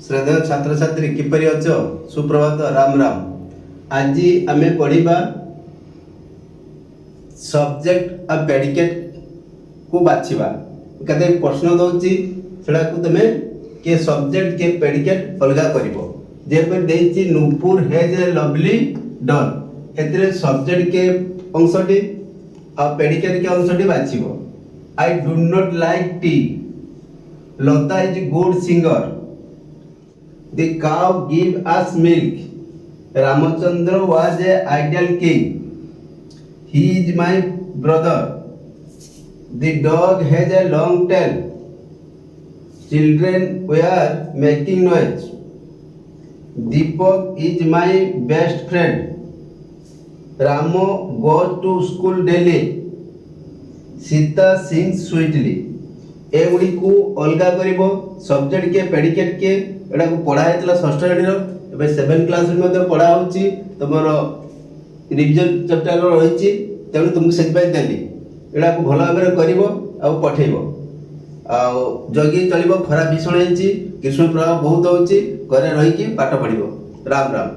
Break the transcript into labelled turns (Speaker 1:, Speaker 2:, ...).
Speaker 1: श्रद्धेय छात्र छात्री किपरि अछ सुप्रभात राम राम। आज आम पढ़ा सब्जेक्ट आ प्रेडिकेट को बाछिबा कते प्रश्न दउची सेडा को तमे के सब्जेक्ट के प्रेडिकेट अलगा करिवो जेपर देछि Nupur has a lovely dog एतरे सब्जेक्ट के अंशटी आ प्रेडिकेट के अंशटी बाछिबो। I do not like tea, Lata is good singer, the cow give us milk, Ramachandra was a ideal king, he is my brother, the dog has a long tail, children were making noise, Deepak is my best friend, Ramo goes to school daily, Sita sings sweetly। एगुड़ी को अलगा करिवो subject के predicate के एडा को पढ़ा हेतला षष्ठ श्रेणी रो एबे 7 क्लास रे मध्ये पढ़ा होची तमरो रिविजन चैप्टर रो रहिची तेनु तुमको सेट बाय देली एडा को भलो भाबरे करिवो आ पठेइबो आ जगी चलिबो खरा भीषण हेची कृष्ण प्रभाव बहुत होची घरे रही की पाठ पढ़िबो। राम राम।